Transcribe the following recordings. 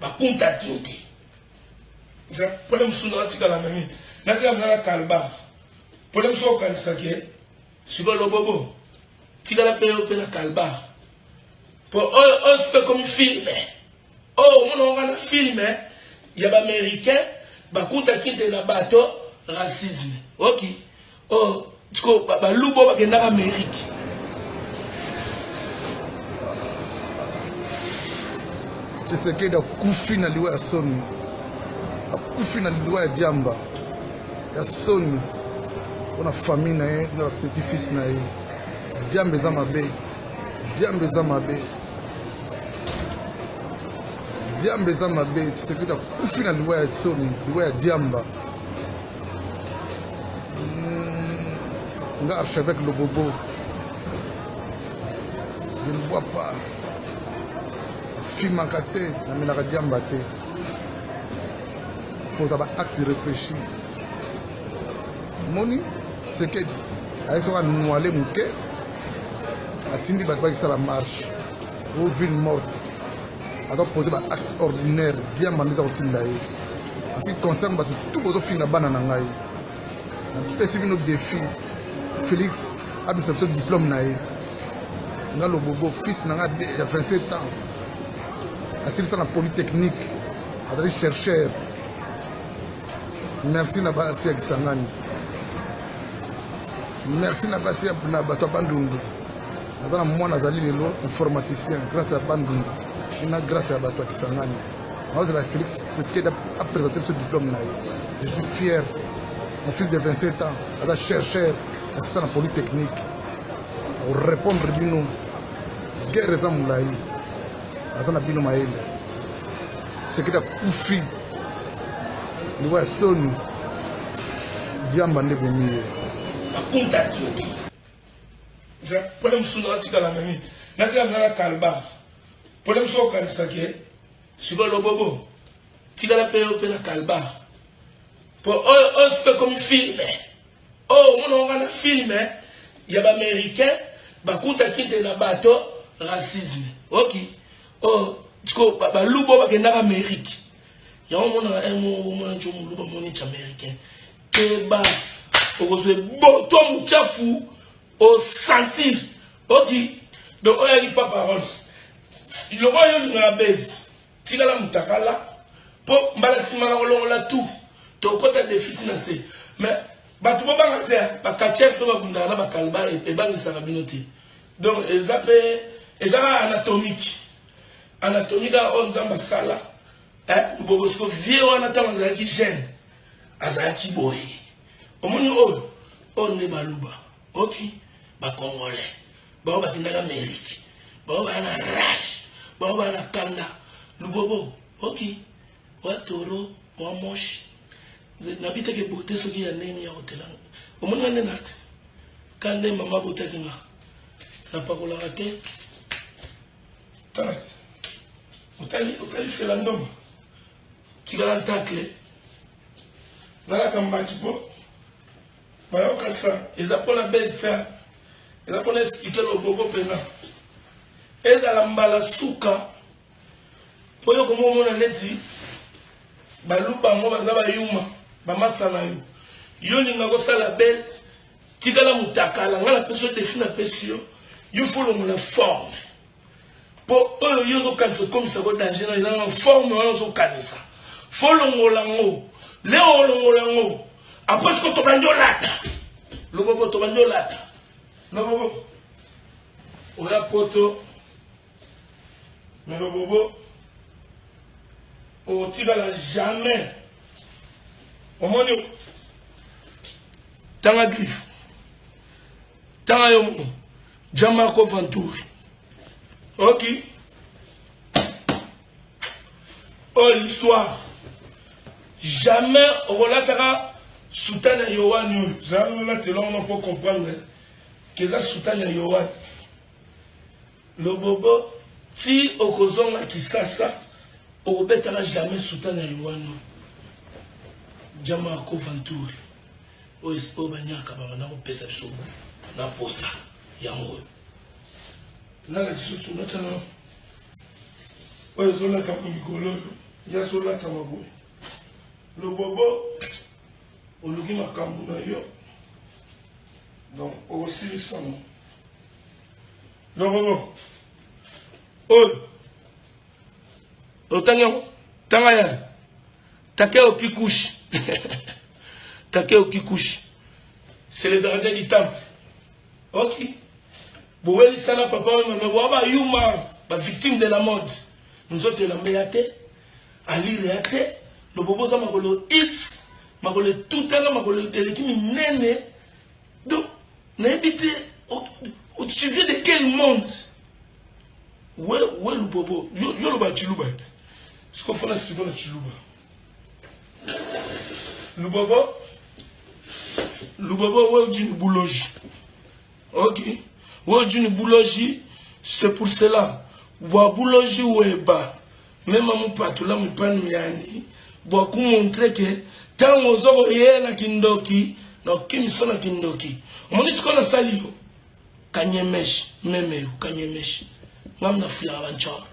bakunta kinte za problème suna tika la nani natika ngala kalba problème so kanisake siba lobobo tika la pe la kalba pour on se comme film oh mon on a filmé ya ba américain bakunta kinte na bato racisme OK oh tiko ba lubo ba kenda Amérique c'est que da kufi na liwa ya soni akufi na liwa ya diamba ya soni on a famille na ye na petit fils na ye diamba za mabe diamba za mabe diamba za mabe c'est que da kufi na liwa ya soni liwa ya diamba nga archevêque le bobo je ne vois pas film te na menaka diamba te poza ba acte réfléchi moni c'est que ay soka noale muke atindi bato bakisala marche o ville morte aza poser ba acte ordinaire diamba nde eza kotinda ye asi concerne bato tout bozofinga bana na ngai napesi bino défi Félix abimisa biso diplôme na ye nga lobobo fils na nga ya 27 ans asilisa na polytechnique azali chercheur merci na basi ya Kisangani merci na basi na bato ya Bandundu aza na mwana azali lelo informaticien grâce à Bandundu ina grâce à bato ya Kisangani azala Félix Tshisekedi a présenté ce diplôme na ye je suis fier mon fils de 27 ans aza chercheur asilisa na polytechnique répondre bino guerre eza molai aza na bino mayele sekeda kufi liwa soni diamba nde bomiye bakunta kinte za problème suna tika la nani natika ngala kalba problème so kanisake siba lobobo tika la pe la kalba pour on se comme film oh mon on a filmé ya ba américain bakunta kinte na bato racisme OK oh tiko ba lubo ba kenda Amérique ya mona un jomu lubo moni américain que ba okoze boto mchafu au sentir OK donc on y pas paroles le royaume na base tika la mutakala po mbala simana olongola tout to kota défi na c'est mais batu ba ngata ba kacher to ba bundana ba kalba et bangisa kabinote donc ezaka anatomique on zamba sala eh bobosko vie wana tanga zaki jeune azaki boye omoni on ne baluba OK ba congolais ba ba tinaka Amérique ba ba na rage ba ba na kanda lubobo OK wa toro wa moshi nabita ke bote soki ya neni ya hotel omoni ngane nat kande mama bote kinga na pakola rate tarat otali fait la ndom tigala tacle nala kambati po bayo kalsa ezapona base faire ezapona expliquer le bobo pena ezala mbala suka poyo komo mona neti balupa ngo bazaba yuma bamasana yo ninga ko sala base tigala mutakala ngala peso défi na pesio you follow la forme pour eux ils ont quand comme ça danger ils ont forme ils ont kanisa follow ngolango leo ngolango après ce que to banjo lata le bobo to banjo lata le bobo on a poto mais le bobo on tigala jamais au moins tanga griffe tanga yo Jamarco Venturi OK oh l'histoire jamais on relatera soutane Yohan jamais là te on peut comprendre que ça soutane Yohan le bobo si okozonga kisasa obetara jamais soutane Yohan Jamarco Venturi o espo banyaka bana ko pesa biso na posa yango na la sous na tana o zola ka mikolo ya solata maboye lobobo oluki makambo na yo donc okosilisa mo lobobo oyo otangi yango tanga ya take okikushi take okikushi c'est le gardien du temple ok bowelisana papa oyo mama boa bayuma bavictime de la mode nzoto elamba te alire ya te lobobo oza makolo x makolo etutanga makolo eleki minene donc nayebi te tu viens de quel monde we lubobo yo loba chiluba te siko fona explique na chiluba lubobo we ojini boulogie ok we ojini boulogie c'est pour cela boa boulogie weba même amupatula mipani yani boa kumontre ke tango ozo yela kindoki na okimiso na kindoki omoni siko na sali yo kanyemeshi memeyo kanyemeshi ngam na fuya banchor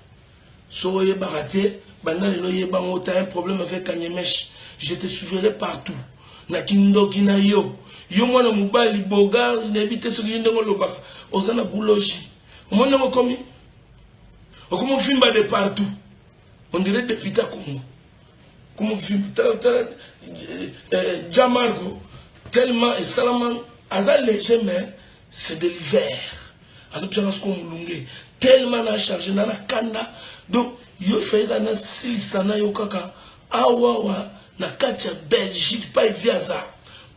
so oyebaka te banda lelo yebango ta un problème avec kanyemeshi je te suivrai partout na kindoki na yo mwana mobali boga nebi te soki ndenge olobaka oza na boulogie omoni ngo komi okomo fimba de partout on dirait député à Congo comme fimba Jamargo tellement et Salaman aza léger mais c'est de l'hiver azo bien ce qu'on mulunge tellement na chargé na kanda donc yo faïda na silisana yo kaka awawa na kati ya Belgique pas via ça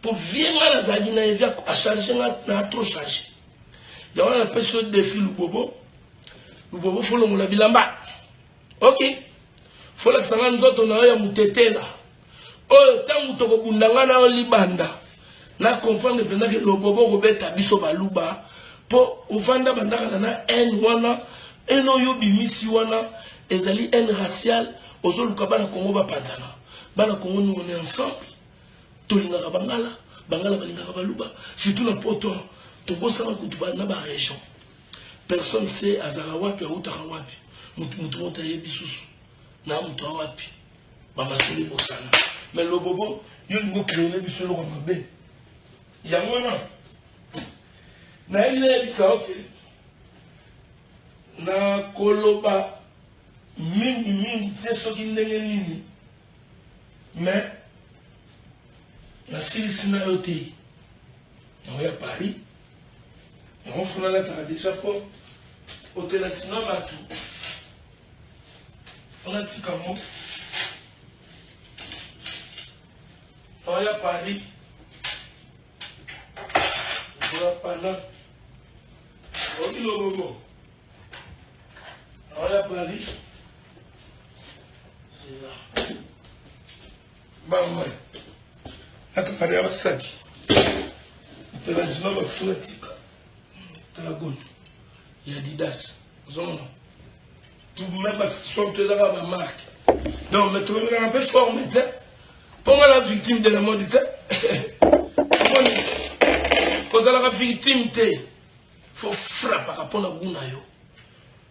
pour venir na zali na via a charger na trop chargé ya wana pêche défi lubobo faut le mula bilamba ok faut la sanga nzoto na ya mutetela oh tangu toko bundanga na libanda na comprendre pendant que lobobo robeta biso baluba po uvanda bandaka na en wana eno yo bimisi wana ezali en racial ozoluka bana Congo bapanzana bana Congo nous on est ensemble tolinga bangala balinga baluba surtout na poto to bosana kutuba na ba région personne sait azala wapi ou tarawapi mutu monta yebisusu na mutu wapi bamasili bosana mais lobobo yo ngo créer biso lo mabe ya mwana na ile bisa ok na koloba mingi te soki ndenge nini mais na silisi na yo te na ya Paris on fera la déjà pour hôtel latino batou on a dit comment on y a Paris voilà pendant on dit le logo on y a Paris c'est là bah ouais attends Paris à sac hôtel latino batou la bonne il y a Adidas zone tout même pas sont de la marque donc mais tu es un peu formé pour moi la victime de la mode cause la victime faut frapper pour la guna yo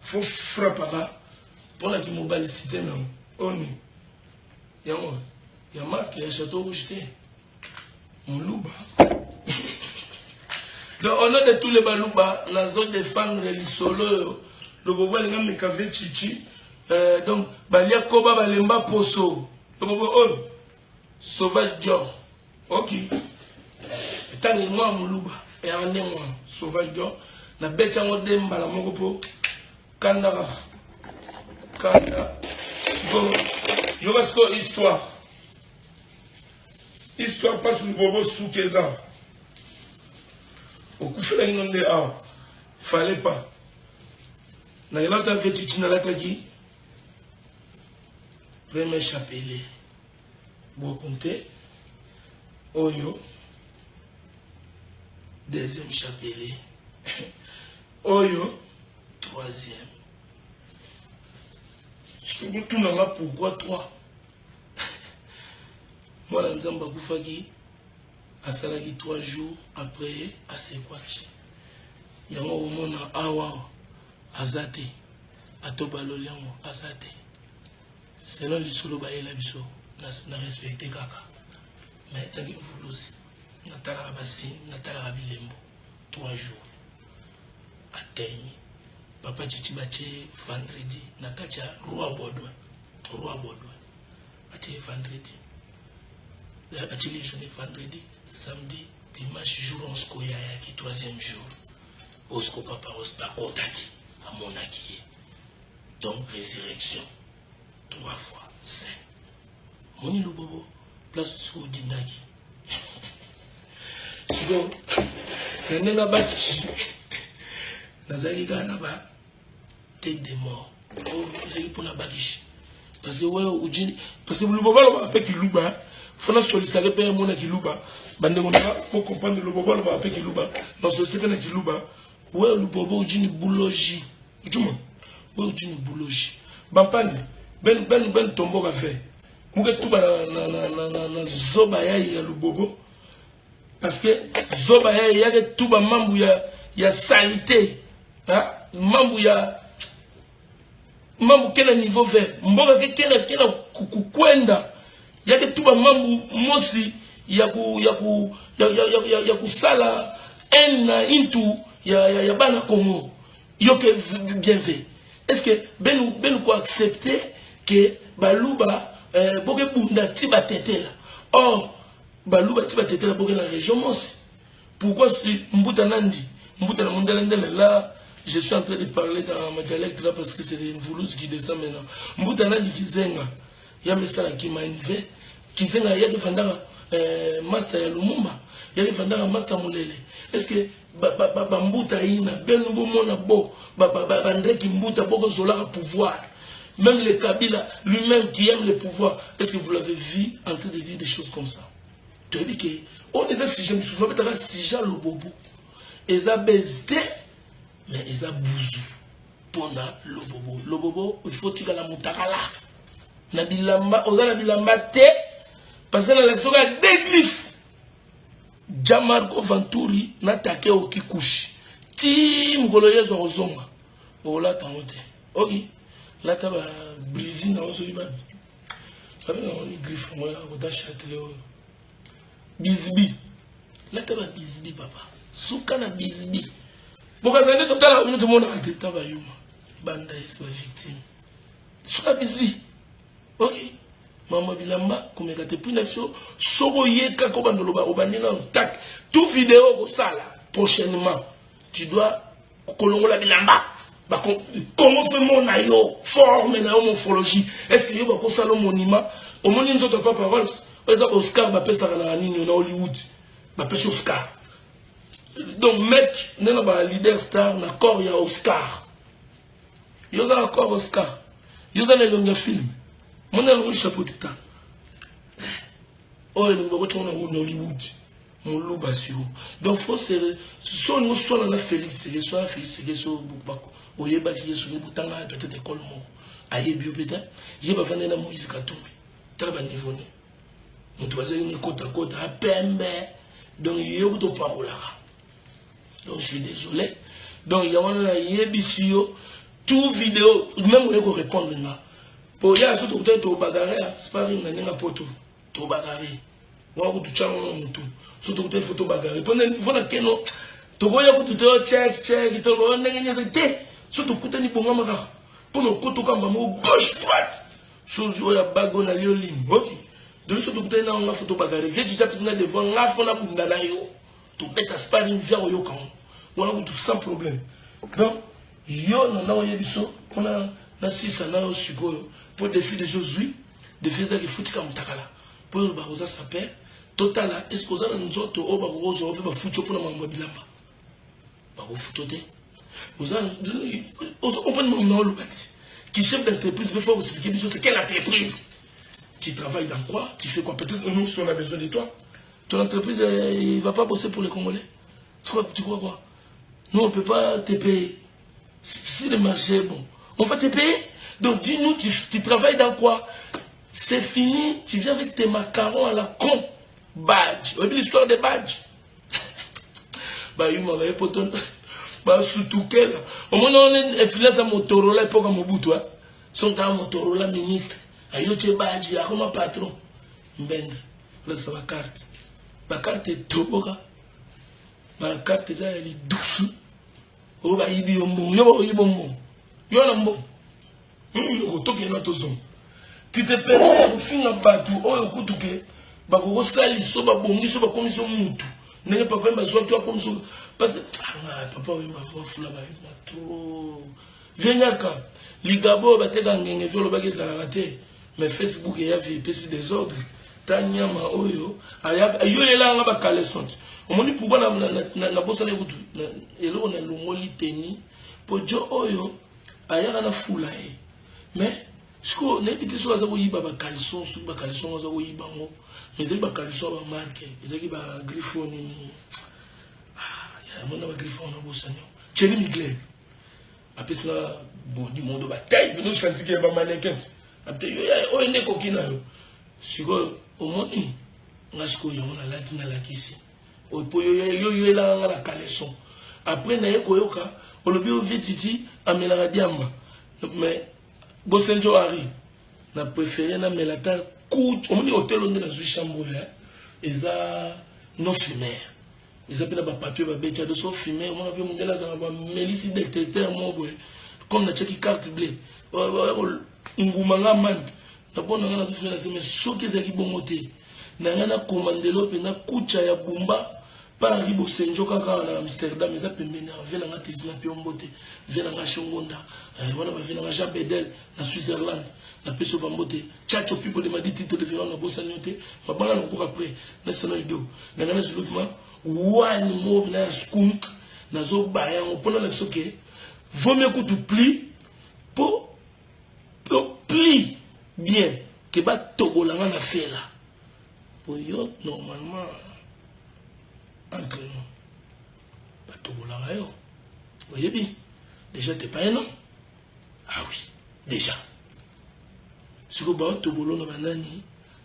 faut frapper pour la mobilicité non on y a marque ya château rouge on louba. Donc, on a de tous les balouba, la zone de défendre les solos, le bobo les gars me chichi, donc balia koba balemba poso, le bobo oh sauvage Dior, ok. Tant que moi moulouba et un moi sauvage Dior, na bête en demba la mokopo, kanda, bon, il y a histoire passe le bobo sous Kéza. Au coucher la ligne de A, fallait pas. N'a pas ta petite n'a pas qui. Premier chapelet. Bon compter. Oyo. Deuxième chapelet. Oyo. Troisième. Je te tout n'a pourquoi 3. Moi la nzamba Koufagi. Asalaki 3 jours après à Sekwachi. Yango omona awa azate atobaloli yango azate. selon l'isolo baela biso na respecté kaka mais tangi mvulusi natala basi natala bilembo 3 jours atteigne papa chichi bache vendredi nakacha roi Baudouin bache vendredi bache les journées vendredi samedi dimanche jour on se koya qui 3e jour osko papa osta otaki amonaki donc résurrection 3 fois 5 moni lobobo place sur dinaki sinon nenga bachi nazali kana ba tête de mort ezali pona bakishi parce que ouais ujini parce que lobobo lo ba kiluba fona solisare pe mona kiluba bande ngona faut comprendre lobobo lo ba kiluba dans société na kiluba ouais lobobo ujini boulogie juma ouais ujini boulogie bampani ben tombo ka fait muke tuba na zoba ya lobobo parce que zoba ya ke tuba mambu ya salité hein mambu quel niveau fait mboka ke kena kukwenda ya ke tuba mambu mosi ya kusala into ya bana Congo yo ke bien fait est-ce que ben ko accepter que baluba boke bunda tiba tetela or baluba tiba tetela boke la région mosi pourquoi mbuta nandi mbuta na mondela là je suis en train de parler dans ma dialecte là parce que c'est une voulous qui descend maintenant mbuta nandi kizenga ya mesala ki mainve kizenga ya defendanga master ya Lumumba ya defendanga master Mulele est-ce que ba mbuta ina benu bomona bo ba ndeki mbuta boko zola pouvoir. Même le Kabila lui-même qui aime le pouvoir, est-ce que vous l'avez vu en train de dire des choses comme ça? Tu dis que on est si je me souviens peut-être si j'ai le bobo, ils ont baisé, mais ils ont bousou. Pendant le bobo, il faut tirer la moutakala. Nabilamba, on a nabilamba te, parce que l'élection a des griffes. Jamarco Venturi n'a taqué au kikushi. Tim Goloyez au zonga. Oh là, t'as monté. Ok. Là, tu as brisé dans le sol. Tu as une griffe. Tu as châtelé. Bisbi. Là, tu as bisbi, papa. Soukana bisbi. Pourquoi tu as dit que tout le monde a été travaillé? Banda est ma victime. Soukana bisbi. Ok. Maman Bilamba, comme tu as été pris, Soroye, Kakobandoloba, Obanina, tac. Tout vidéo au sala. Prochainement, tu dois Kolongola Bilamba. Comment fait mon aïe forme na morphologie? Est-ce que vous avez un monument? Au moins, nous n'avons pas parole. Oscar va passer à Hollywood. Va passer Oscar. Donc, mec, nous avons un leader star, d'accord, il y a Oscar. Il y a encore Oscar. Il y a un film. Moi, je suis un chapeau de temps. Oh, nous avons un Hollywood. Donc, il faut se soit nous sommes dans Félix, soit Félix, soit Boubako. Oye ba qui est sur le bouton peut-être école mo aye bio peut-être il va vendre na Moïse Katumbi très bas niveau ni mutu bazeli ni kota a pembe donc il y a auto parola donc je suis désolé donc il y a on a yebisio tout vidéo même on peut répondre là pour y a surtout peut-être au bagarre c'est pas une nana poto to bagarre moi ko tu chamo mutu surtout peut-être photo bagarre pendant il faut na keno to boya ko tu check to on ngene surtout quand on bonga maka pour nos côtés comme gauche droite chose où la bagonne à ligne ok de surtout quand on a photo bagarre j'ai déjà piscine devant la fona bunda na yo to beta sparring via yo kan on a tout sans problème donc yo na na yebiso on a na sisa na support pour défi de Josué défi ça qui foot comme takala pour le baroza s'appelle total est-ce que vous avez nous autres au baroza on peut foot pour na mamba bilamba baro fotote. Vous comprenez qui chef d'entreprise veut faire expliquer c'est quelle entreprise? Tu travailles dans quoi? Tu fais quoi? Peut-être nous si on a besoin de toi. Ton entreprise il ne va pas bosser pour les Congolais. Tu crois quoi? Nous on ne peut pas te payer. Si le marché est bon, on va te payer. Donc dis-nous, tu travailles dans quoi? C'est fini, tu viens avec tes macarons à la con. Badge. Vous avez l'histoire des badges? Bah, il m'a pour ton. Bah, surtout qu'elle. Au moins, on est influence à Motorola, pas comme Mobutu. Son temps, Motorola ministre. ayo che baji akoma patron mbenda la sa carte toboka ba carte za li dusu o ba yibi ombo yo yibo mo yo la mbo ko toke na to zo ti te permet ko finga batu o ko tuke ba ko sali so ba bongi so ba komiso mutu ne pas pas so tu comme so parce que papa oui ma voix fula ba trop viens ligabo ba te ngenge volo ba ke za raté mais Facebook ya vie pesi des ordres tanyama oyo aya yo elanga ba kalesonte omoni pour na bossa le kutu elo na lungoli teni pojo oyo aya na fula mais siko ne biti so za ko yiba ba kalesonte su ba kalesonte za ko yiba ngo mais ba kalesonte ba marque ezaki ba griffon ni ya mona ba griffon na bossa nyo cheli migler apesa bodi mondo ba taille bino fantique ba mannequin apte yo ya o ene kokina yo siko omoni ngasiko yo na latina la kisi o po yo la la caleçon après na yeko yoka olobi o vititi amela diamba mais bosenjo ari na préféré na melata coup omoni hôtel onde na zui chambre là eza non fumer eza pena ba papier ba betia de so fumer on a vu mondela za ba melisi détecteur mo boy comme na cheki carte bleue ngumanga man na bona ngana tufela sema soki ezaki bongote na ngana komandelo pe na kucha ya bumba para ribo senjo kaka na Amsterdam eza pembeni vela ngati zina pe ombote vela nga shongonda wana ba vela nga Jabedel na Switzerland na peso bambote chacho people de madi tito de vela na bossa nyote mabanga na ko après na sana ido na ngana zulutma wani mo na skunk na zo baya ngopona na soke vaut mieux que tu plies pour plie bien que ba tobolanga na fela pour yo normalement entre nous ba tobolanga yo voyez bien déjà t'es pas un homme ah oui déjà si ko ba tobolo na banani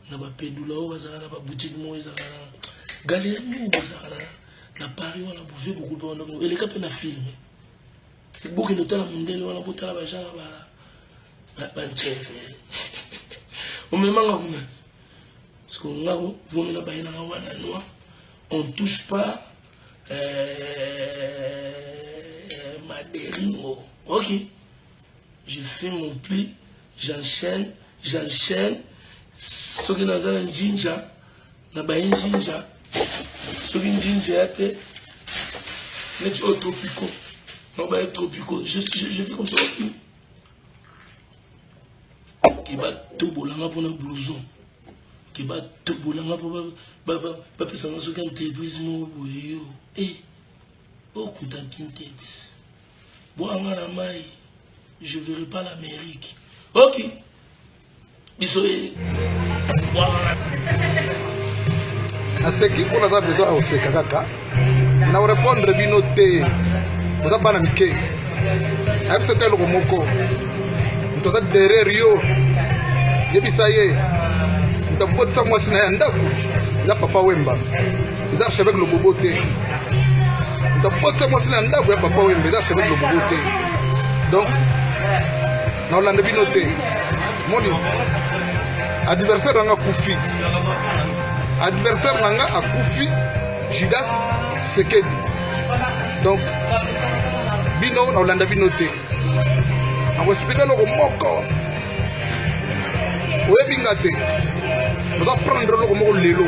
na ba pedula o bazala na ba boutique mo ezala galerie mo bazala na Paris wana bouger beaucoup de monde et les cap na film beaucoup de temps mondele wana botala ba jara ba chef on me manga kuna parce que ngao vomina ba ina wana noa on touche pas maderingo ok je fais mon pli j'enchaîne soki naza na njinja na ba njinja soki njinja ate neti o tropico non ba tropico je fais comme ça qui va tout bolanga pour un blouson qui va tout bolanga pour ba pesa ngaso kan tebismo boyo au contentintex bo angana mai je verrai pas l'Amérique ok bisoé aseki kuna za besoin oseka kaka na répondre bino te oza bana mike ayebisa te eloko moko moto aza derrière yo yebisa ye moto akobotisa mwasi na ye ndako eza papa wemba eza archevêque lobobo te moto akobotisa mwasi na ndako ya papa wemba eza archevêque lobobo te donc na olanda bino te moni adversaire nanga akufi adversaire nanga akufi Judas Sekedi donc bino na olanda bino te akospika loko moko oyebinga te oza prendre loko moko lelo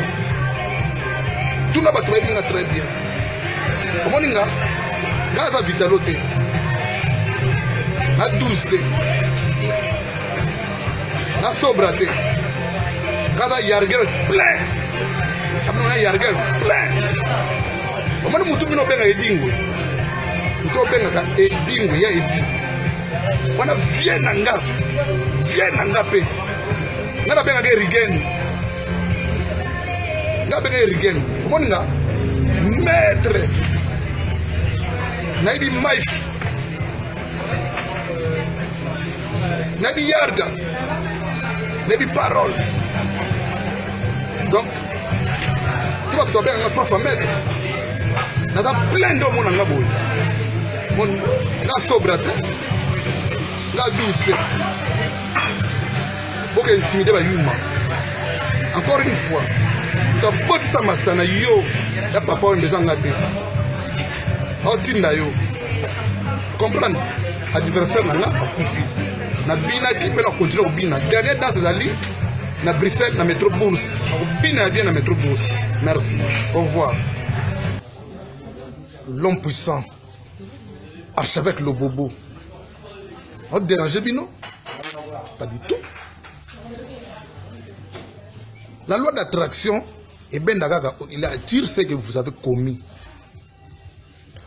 tuna bato bayebinga très bien omoni nga aza vitalo te na 12 te na sobra te nga aza yargel plein amina yargel plein omoni mutu bino obenga edingwe mutu obengaka edingwe ya edi wana vie na nga pe nga nabengaka erigen nga benga erigen omoni nga maître nayebi maif nayebi yarga nayebi parole donc ti bato babenganga prof maître naza plein nde omona nga boye nga sobra te nga 12 te Boko intimider ba yuma. Encore une fois, tu as beau ça mastana yo, ya papa on des engagés. Oh tinda yo. Comprendre? Adversaire na akufi. Na bina ki pe na continuer bina. Dernière danse zali na Bruxelles na métro Bourse. Bina bien na métro Bourse. Merci. Au revoir. L'homme puissant. Archevêque le bobo. On te dérange bino? Pas du tout. La loi d'attraction, et ben d'agaga, il attire ce que vous avez commis.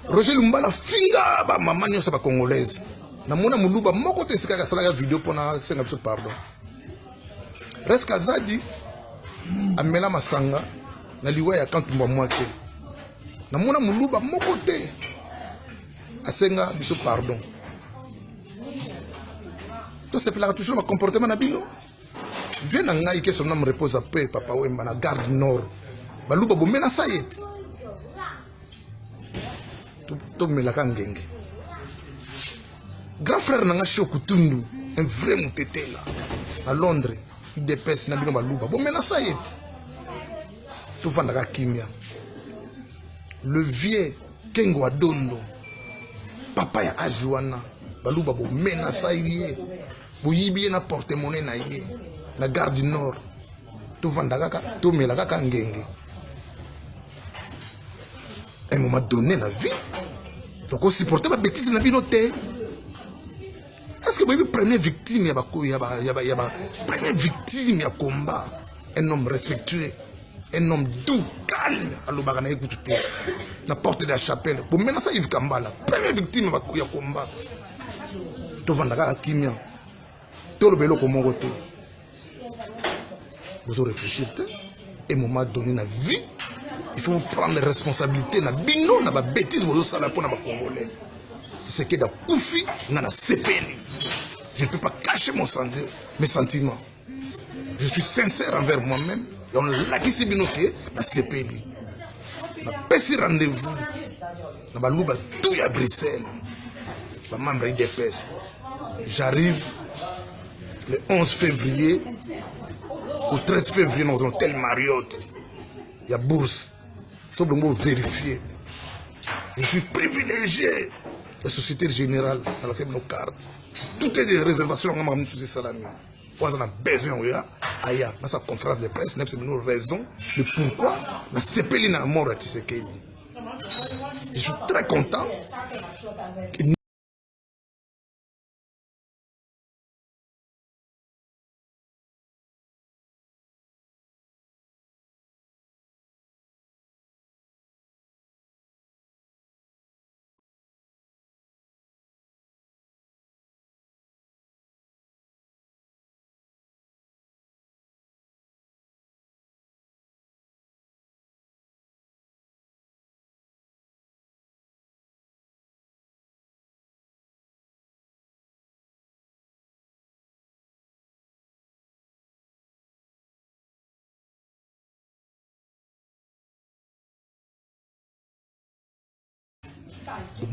Roger Lumbala finga ba maman nyosa ba congolaise. Na mona muluba moko te sika ka sala vidéo pona senga biso pardon. Reste Kazadi amela masanga na liwa ya kantu mwa ke. Na mona muluba moko te asenga biso pardon. Tout c'est là toujours ma comportement na bino. Viens en Ngaï que son nom repose à paix, papa Wemba, na garde nord. Baluba bomena sayet. Tout me la kangenge. Grand frère Nanga Shokutundu, un vrai moutété là. À Londres, il dépêche na bino baluba. Bomena sayet. Tout va na kimia. Le vieux Kengo Adondo. Papa ya Ajuana. Baluba bomena sayet. Boyibi na porte-monnaie na yé. La gare du Nord, tout vandagaka, tout melagaka ngenge. Un moment donné, la vie, donc on supportait ma bêtise na binoté. Est-ce que vous avez première victime, première victime ya combat, un homme respectueux, un homme doux, calme, à l'obagana écouté, la porte de la chapelle, pour maintenant ça Yves Kambala, première victime ya combat, tout vandagaka kimia, tout le bélo comme côté. Vous allez réfléchir, et à un moment donné, dans la vie, il faut prendre les responsabilités. Dans bino, dans la bêtise, vous allez pour les Congolais. C'est que dans Koufi, dans la CPL. Je ne peux pas cacher mes sentiments. Je suis sincère envers moi-même. Et on l'a qui c'est binoké, la CPL. On a passé rendez-vous. On a loué tout à Bruxelles. On a membre d'EPS. J'arrive le 11 février. Au 13 février, nous avons tel Marriott. Il y a bourse. Il faut bien vérifier. Je suis privilégié. La Société Générale, dans la nos cartes. Toutes les réservations, on a mis tous ces salami. On a besoin, dans sa conférence de presse, nous avons raison de pourquoi la CPL n'a mort à Tshisekedi. Je suis très content.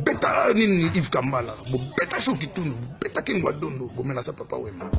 Beta nini Yves Kambala, beta Shokitundu, beta Kengo Adondo, bomena sa papa Wemba.